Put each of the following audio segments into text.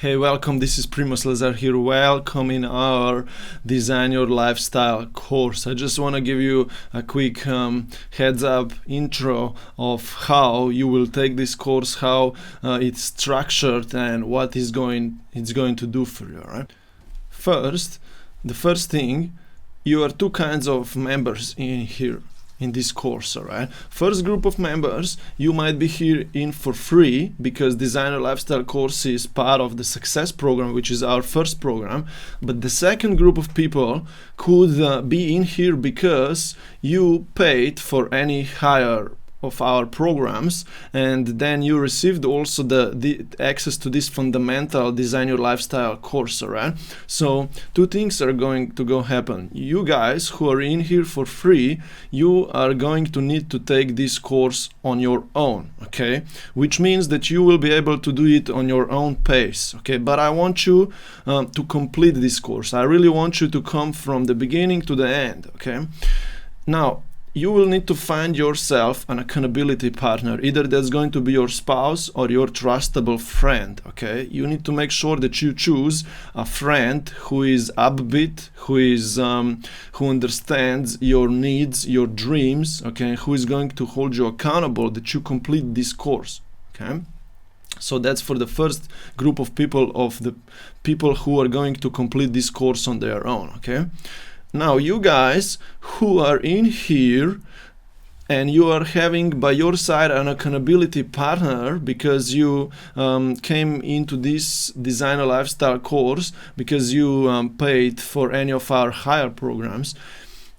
Hey, welcome. This is Primoz Lazar here. Welcome in our Design Your Lifestyle course. I just want to give you a quick heads up intro of how you will take this course, how it's structured, and what it's going to do for you. Right? The first thing, you are two kinds of members in here. In this course, all right. First group of members, you might be here in for free because Designer Lifestyle course is part of the Success program, which is our first program. But the second group of people could be in here because you paid for any higher of our programs, and then you received also the access to this fundamental Design Your Lifestyle course, alright? So two things are going to happen. You guys who are in here for free, you are going to need to take this course on your own, okay? Which means that you will be able to do it on your own pace, okay? But I want you to complete this course. I really want you to come from the beginning to the end, okay? Now, you will need to find yourself an accountability partner. Either that's going to be your spouse or your trustable friend, okay? You need to make sure that you choose a friend who is upbeat, who understands your needs, your dreams, okay? Who is going to hold you accountable that you complete this course, okay? So that's for the first group of the people who are going to complete this course on their own, okay? Now, you guys who are in here and you are having by your side an accountability partner because you came into this Designer Lifestyle course because you paid for any of our higher programs,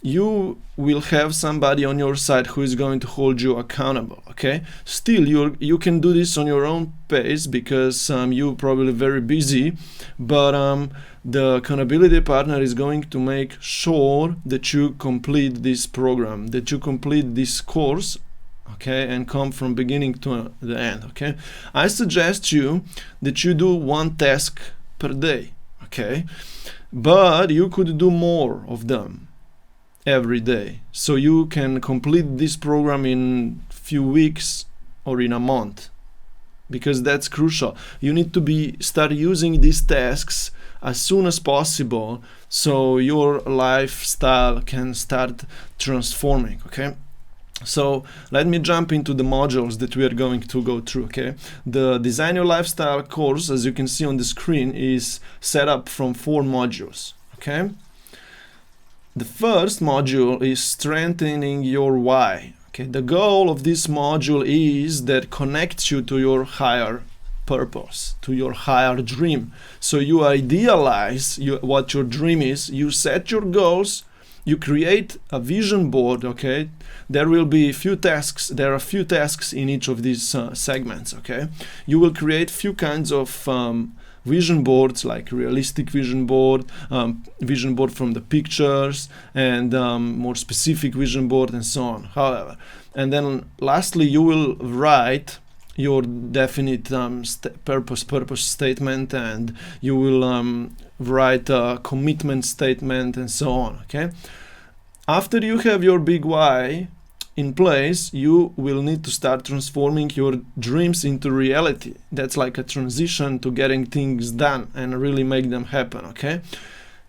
you will have somebody on your side who is going to hold you accountable, okay? Still, you can do this on your own pace because you're probably very busy, but the accountability partner is going to make sure that you complete this program, that you complete this course, okay, and come from beginning to the end, okay? I suggest you that you do one task per day, okay? But you could do more of them every day, so you can complete this program in few weeks or in a month, because that's crucial. You need to start using these tasks as soon as possible so your lifestyle can start transforming, okay? So let me jump into the modules that we are going to go through, okay? The Design Your Lifestyle course, as you can see on the screen, is set up from 4 modules, okay? The first module is strengthening your why. Okay, the goal of this module is that connects you to your higher purpose, to your higher dream. So you idealize what your dream is, you set your goals, you create a vision board, okay? There will be a few tasks, there are a few tasks in each of these segments, okay? You will create few kinds of vision boards, like realistic vision board from the pictures, and more specific vision board, and so on. However, and then lastly, you will write your definite purpose statement, and you will write a commitment statement, and so on, okay? After you have your big why in place, you will need to start transforming your dreams into reality. That's like a transition to getting things done and really make them happen, okay?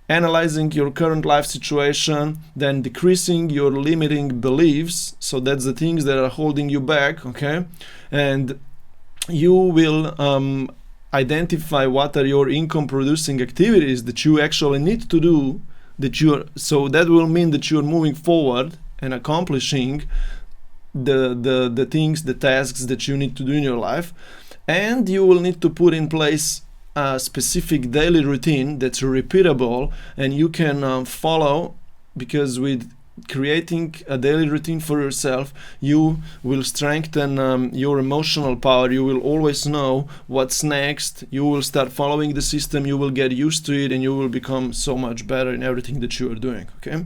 Analyzing your current life situation, then decreasing your limiting beliefs. So that's the things that are holding you back, okay? And you will identify what are your income producing activities that you actually need to do, so that will mean that you're moving forward and accomplishing the things, the tasks that you need to do in your life. And you will need to put in place a specific daily routine that's repeatable and you can follow, because with creating a daily routine for yourself, you will strengthen your emotional power. You will always know what's next. You will start following the system, you will get used to it, and you will become so much better in everything that you are doing, okay?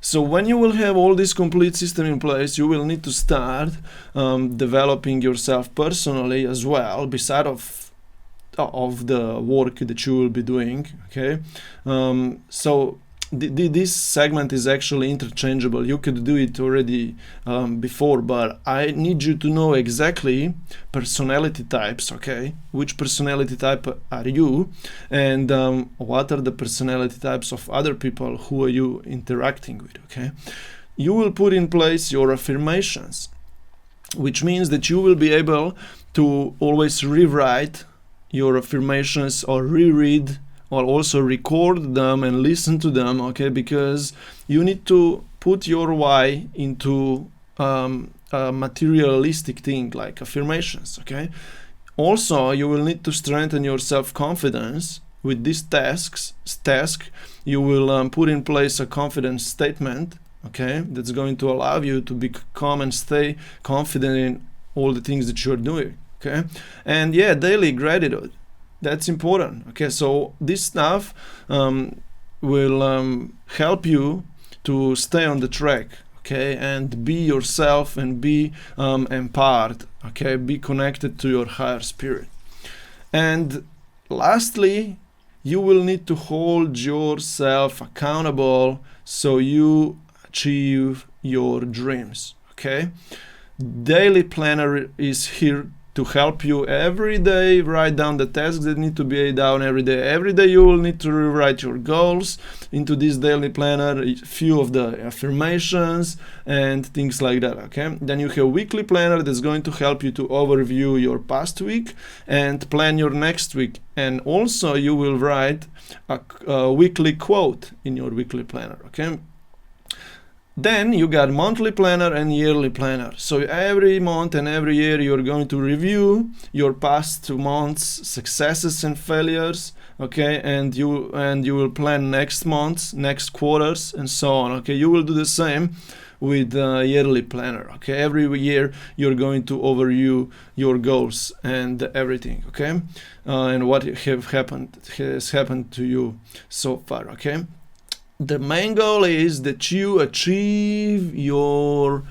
So when you will have all this complete system in place, you will need to start developing yourself personally as well, beside of the work that you will be doing, okay? So this segment is actually interchangeable. You could do it already before, but I need you to know exactly personality types, okay? Which personality type are you, and what are the personality types of other people who are you interacting with, okay? You will put in place your affirmations, which means that you will be able to always rewrite your affirmations or reread or also record them and listen to them, okay? Because you need to put your why into a materialistic thing like affirmations, okay? Also, you will need to strengthen your self-confidence with these task. You will put in place a confidence statement, okay? That's going to allow you to become and stay confident in all the things that you're doing, okay? And yeah, daily gratitude. That's important, okay? So this stuff will help you to stay on the track, okay? And be yourself and be empowered, okay? Be connected to your higher spirit. And lastly, you will need to hold yourself accountable so you achieve your dreams, okay? Daily planner is here to help you every day. Write down the tasks that need to be done every day. Every day you will need to rewrite your goals into this daily planner, a few of the affirmations and things like that, okay? Then you have weekly planner that's going to help you to overview your past week and plan your next week. And also you will write a weekly quote in your weekly planner, okay? Then you got monthly planner and yearly planner. So every month and every year you're going to review your past 2 months successes and failures, okay? And you will plan next month, next quarters, and so on, okay? You will do the same with yearly planner, okay? Every year you're going to overview your goals and everything, okay? And what has happened to you so far, okay? The main goal is that you achieve your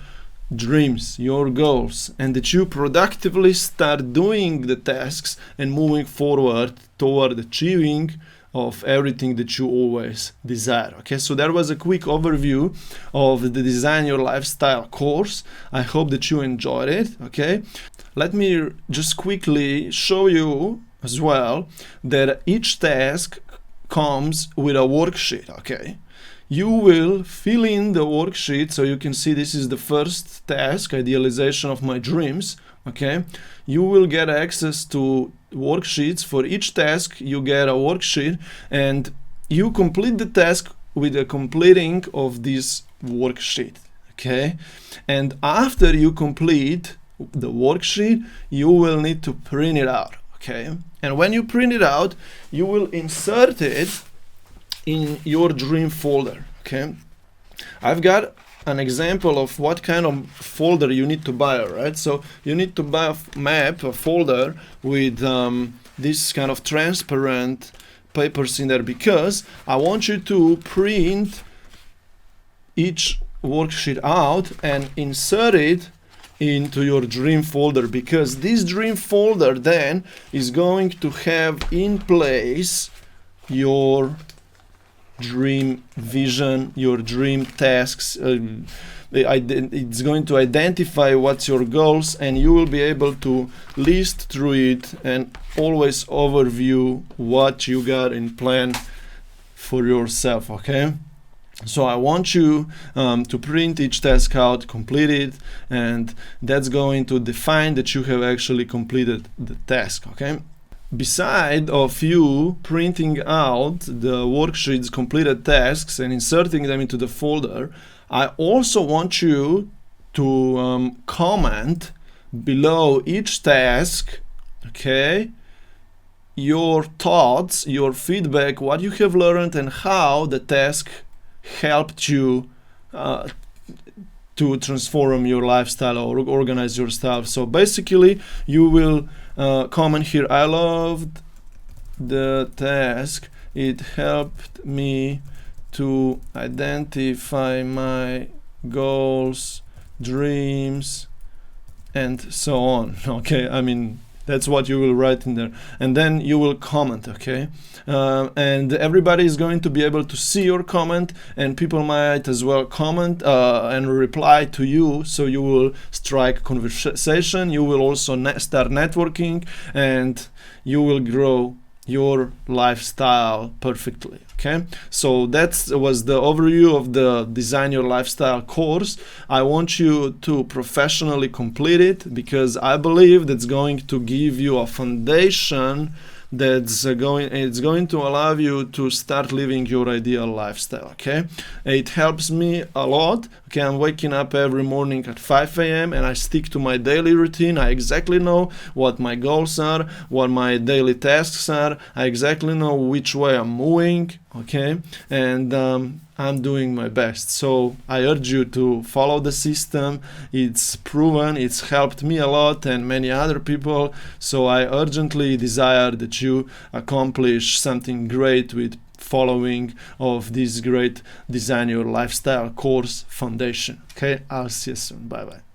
dreams, your goals, and that you productively start doing the tasks and moving forward toward achieving of everything that you always desire, okay? So that was a quick overview of the Design Your Lifestyle course. I hope that you enjoyed it, okay? Let me just quickly show you as well that each task comes with a worksheet, okay? You will fill in the worksheet, so you can see this is the first task, idealization of my dreams, okay? You will get access to worksheets. For each task you get a worksheet and you complete the task with the completing of this worksheet, okay? And after you complete the worksheet, you will need to print it out, okay? And when you print it out, you will insert it in your dream folder, okay? I've got an example of what kind of folder you need to buy, right? So you need to buy a folder with this kind of transparent papers in there, because I want you to print each worksheet out and insert it into your dream folder, because this dream folder then is going to have in place your dream vision, your dream tasks. It's going to identify what's your goals, and you will be able to list through it and always overview what you got in plan for yourself, okay? So I want you to print each task out, complete it, and that's going to define that you have actually completed the task, okay? Beside of you printing out the worksheets, completed tasks, and inserting them into the folder, I also want you to comment below each task, okay, your thoughts, your feedback, what you have learned, and how the task helped you to transform your lifestyle or organize yourself. So basically you will comment here, I loved the task, it helped me to identify my goals, dreams, and so on, okay? I mean, That's what you will write in there, and then you will comment, okay? And everybody is going to be able to see your comment, and people might as well comment and reply to you, so you will strike conversation, you will also start networking, and you will grow your lifestyle perfectly. Okay, so that was the overview of the Design Your Lifestyle course. I want you to professionally complete it, because I believe that's going to give you a foundation that's it's going to allow you to start living your ideal lifestyle. Okay, it helps me a lot. Okay, I'm waking up every morning at 5 a.m. and I stick to my daily routine. I exactly know what my goals are, what my daily tasks are. I exactly know which way I'm moving. Okay, and I'm doing my best. So I urge you to follow the system. It's proven, it's helped me a lot and many other people. So I urgently desire that you accomplish something great with following of this great Design Your Lifestyle course foundation. Okay, I'll see you soon. Bye bye.